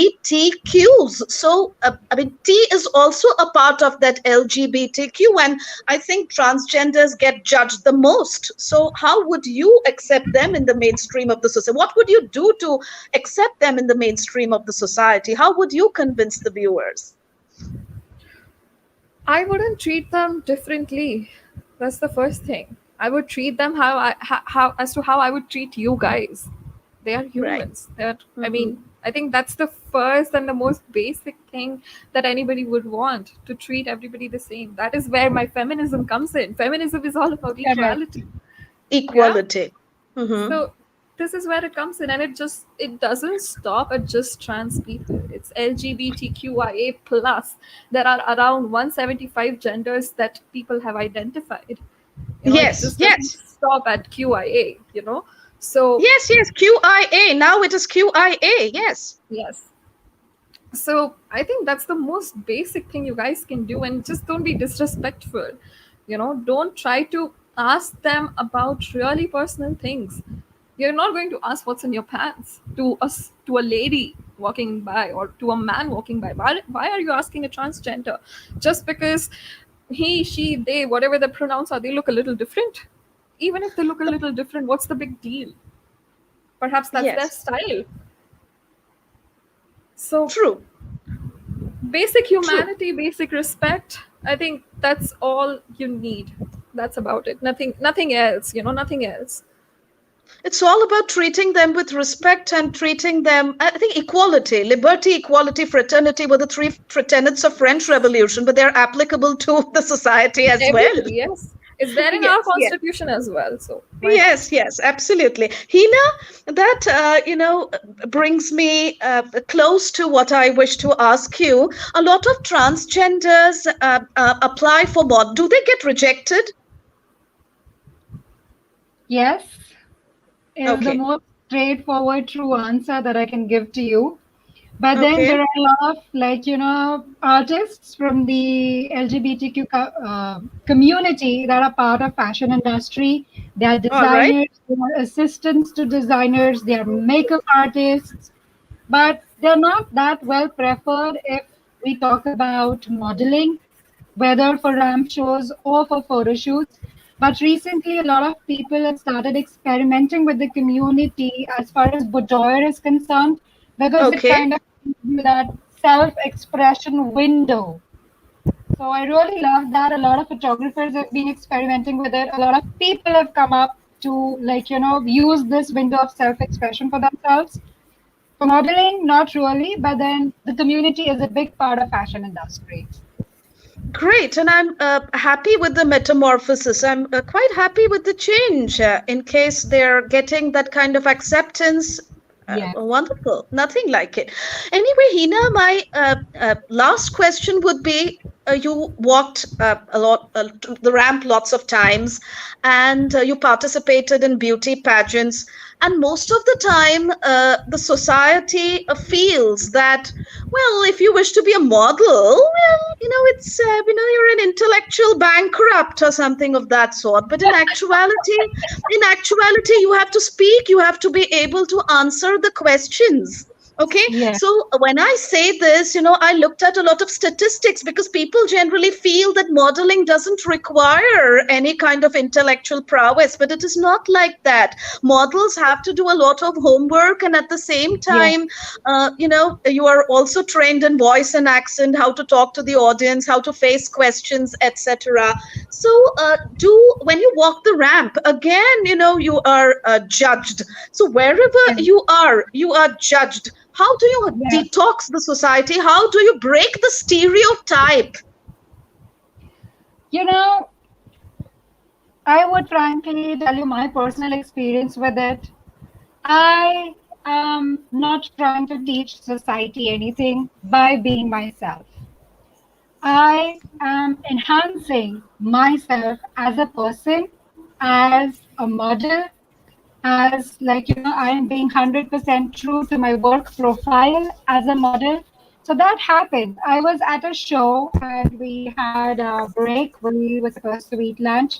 LGBTQs. So, I mean, T is also a part of that LGBTQ, and I think transgenders get judged the most. So, how would you accept them in the mainstream of the society? What would you do to accept them in the mainstream of the society? How would you convince the viewers? I wouldn't treat them differently. That's the first thing. I would treat them how as to how I would treat you guys. They are Right. humans. They're, I Hmm. mean, I think that's the first and the most basic thing that anybody would want, to treat everybody the same. That is where my feminism comes in. Feminism is all about Correct. equality. Yeah. Equality. Hmm. So this is where it comes in, and it doesn't stop at just trans people. It's LGBTQIA plus. There are around 175 genders that people have identified. It Yes, just doesn't yes. stop at QIA. So Yes, yes. QIA. Now it is QIA. Yes. yes. So I think that's the most basic thing you guys can do, and just don't be disrespectful. Don't try to ask them about really personal things. You're not going to ask what's in your pants to a lady walking by, or to a man walking by. Why are you asking a transgender? Just because he, she, they, whatever the pronouns are, they look a little different. Even if they look a little different, what's the big deal? Perhaps that's their Yes. style. So True. basic True. humanity, basic respect, I think that's all you need. That's about it. Nothing else, nothing else. It's all about treating them with respect and treating them, I think, equality, liberty, equality, fraternity were the three tenets of French Revolution, but they're applicable to the society as well. Everybody, yes. It's there in our Yes, yes. constitution as well, so why not? Yes, yes, absolutely. Hina, that brings me close to what I wish to ask you. A lot of transgenders apply for mod. Do they get rejected? Yes, is the Okay, most straightforward, true answer that I can give to you. But then okay, there are a lot of, artists from the LGBTQ community that are part of fashion industry. They are all right, designers, they are assistants to designers, they are makeup artists, but they're not that well preferred if we talk about modeling, whether for ramp shows or for photo shoots. But recently, a lot of people have started experimenting with the community as far as boudoir is concerned, because it okay. kind of gives you that self expression window. So I really love that. A lot of photographers have been experimenting with it. A lot of people have come up to, use this window of self expression for themselves. For modeling, not really, but then the community is a big part of fashion industry. Great, and I'm happy with the metamorphosis. I'm quite happy with the change in case they're getting that kind of acceptance. Yes. Wonderful, nothing like it. Anyway, Hina, my last question would be you walked a lot, the ramp lots of times, and you participated in beauty pageants. And most of the time, the society feels that, well, if you wish to be a model, well, it's, you're an intellectual bankrupt or something of that sort. But in actuality, you have to speak, you have to be able to answer the questions. Okay, Yes. so when I say this, I looked at a lot of statistics because people generally feel that modeling doesn't require any kind of intellectual prowess, but it is not like that. Models have to do a lot of homework, and at the same Yes. time, you are also trained in voice and accent, how to talk to the audience, how to face questions, etc. So, do when you walk the ramp again, you are judged. So wherever Yes. you are judged. How do you Yes. detox the society? How do you break the stereotype? You know, I would frankly tell you my personal experience with it. I am not trying to teach society anything by being myself. I am enhancing myself as a person, as a model, as I am being 100% true to my work profile as a model. So that happened. I was at a show and we had a break. We were supposed to eat lunch,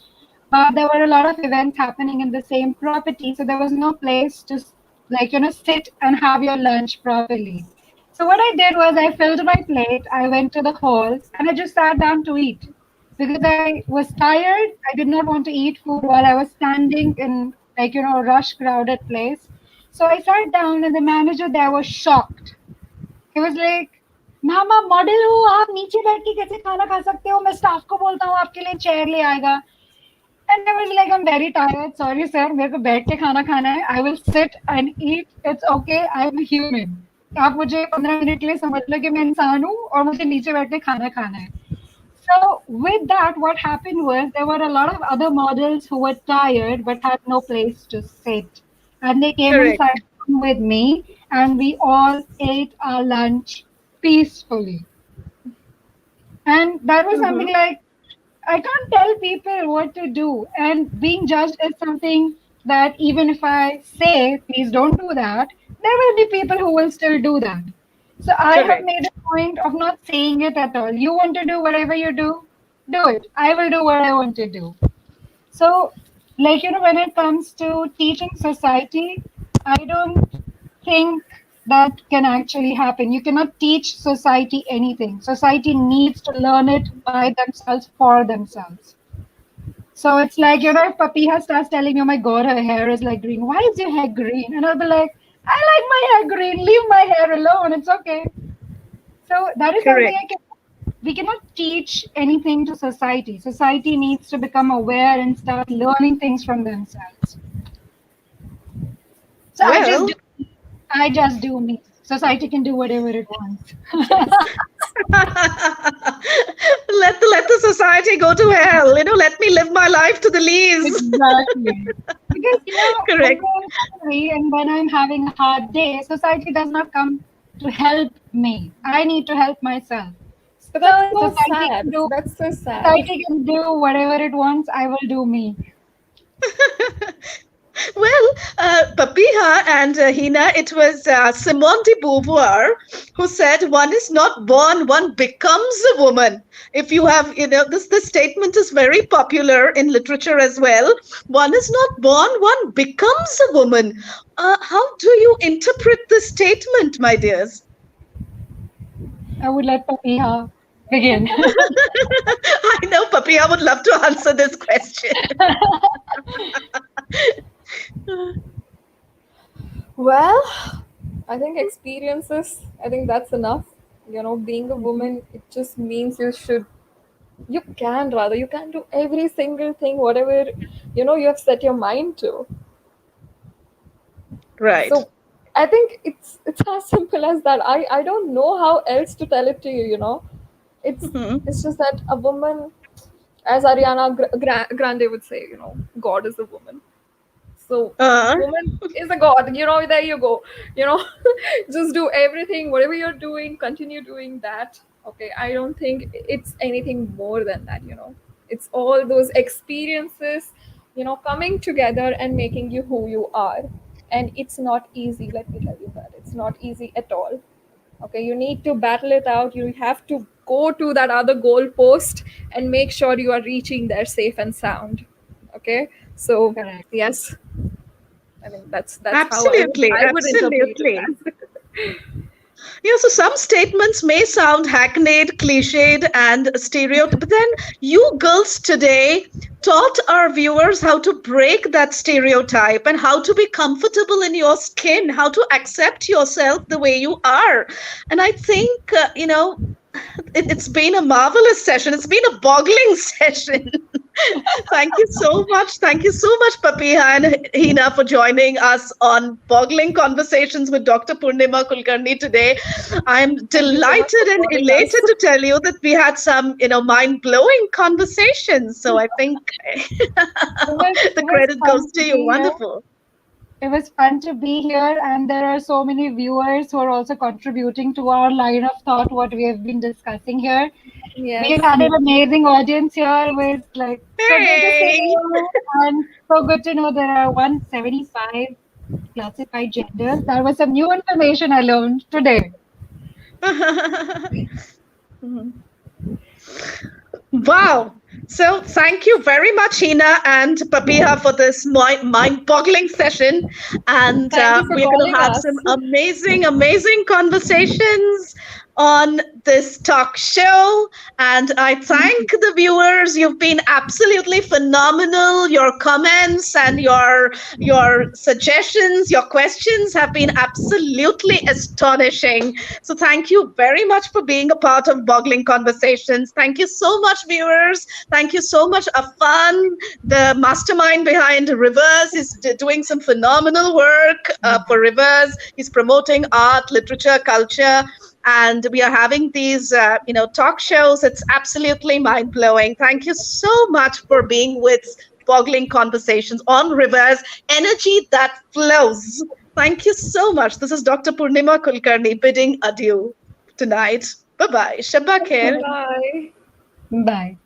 but there were a lot of events happening in the same property, so there was no place to sit and have your lunch properly. So what I did was I filled my plate, I went to the hall, and I just sat down to eat because I was tired. I did not want to eat food while I was standing in a rush crowded place. So I sat down and the manager there was shocked. He was like, ma'am आप model हो, आप नीचे बैठ के कैसे खाना खा सकते हो, मैं स्टाफ को बोलता हूँ आपके लिए चेयर ले आएगा. And I was like, I'm very tired. Sorry, sir. मेरे को बैठ के खाना खाना है. I will sit and eat. It's okay. I'm a human. आप मुझे 15 मिनट के लिए समझ लो कि मैं इंसान हूँ और मुझे नीचे बैठ के खाना खाना है. So with that, what happened was there were a lot of other models who were tired but had no place to sit. And they came and Correct. sat down with me and we all ate our lunch peacefully. And that was something like I can't tell people what to do. And being judged is something that even if I say, please don't do that, there will be people who will still do that. So I have Correct. made a point of not saying it at all. You want to do whatever you do it. I will do what I want to do. So, like, when it comes to teaching society, I don't think that can actually happen. You cannot teach society anything. Society needs to learn it by themselves for themselves. So it's like, if Papiha starts telling me, oh my God, her hair is like green. Why is your hair green? And I'll be like, I like my hair green. Leave my hair alone. It's okay. So that is something Correct. we cannot teach anything to society. Society needs to become aware and start learning things from themselves. So Well, I just do me. Society can do whatever it wants. let the society go to hell. Let me live my life to the least. Exactly. Because when Correct. I'm hungry and when I'm having a hard day, society does not come to help me. I need to help myself. But So that's so sad. That's so sad. society can do whatever it wants. I will do me. Well, Papiha and Hina, it was Simone de Beauvoir who said, "One is not born, one becomes a woman." If you have, this statement is very popular in literature as well. One is not born, one becomes a woman. How do you interpret this statement, my dears? I would let Papiha begin. I know Papiha would love to answer this question. Well, I think experiences, I think that's enough. Being a woman, it just means you can do every single thing, whatever, you have set your mind to. Right. So I think it's as simple as that. I don't know how else to tell it to you. It's Mhm. it's just that a woman, as Ariana Grande would say, God is a woman. So Uh, woman is a god. There you go. You know, just do everything, whatever you're doing, continue doing that. Okay, I don't think it's anything more than that. It's all those experiences, coming together and making you who you are. And it's not easy, let me tell you that. It's not easy at all. Okay, you need to battle it out. You have to go to that other goal post and make sure you are reaching there safe and sound. Okay, so Correct. yes, I think that's how absolutely, I would interpret it absolutely. as. So some statements may sound hackneyed, cliched, and stereotyped, but then you girls today taught our viewers how to break that stereotype and how to be comfortable in your skin, how to accept yourself the way you are. And I think, it's been a marvelous session. It's been a boggling session. Thank you so much. Thank you so much, Papiha and Hina, for joining us on Boggling Conversations with Dr. Purnima Kulkarni today. I'm Thank you so much delighted for and calling us. elated to tell you that we had some, mind-blowing conversations. So I think the It was credit fun goes to to you. be here. Wonderful. It was fun to be here, and there are so many viewers who are also contributing to our line of thought, what we have been discussing here. Yes. We've had an amazing audience here with so good to see Hey! you and so good to know there are 175 classified genders. That was some new information I learned today. Wow. So thank you very much, Hina and Papiha, for this mind-boggling session. And Thank you for we're going to calling have us. some amazing, amazing conversations on this talk show. And I thank the viewers. You've been absolutely phenomenal. Your comments and your suggestions, your questions have been absolutely astonishing. So thank you very much for being a part of Boggling Conversations. Thank you so much, viewers. Thank you so much, Afan, the mastermind behind Rivers, is doing some phenomenal work for Rivers. He's promoting art, literature, culture, and we are having these talk shows. It's absolutely mind-blowing. Thank you so much for being with Boggling Conversations on Rivers, energy that flows. Thank you so much. This is Dr. Purnima Kulkarni bidding adieu tonight. Bye-bye. Shabba khair. Bye. Bye.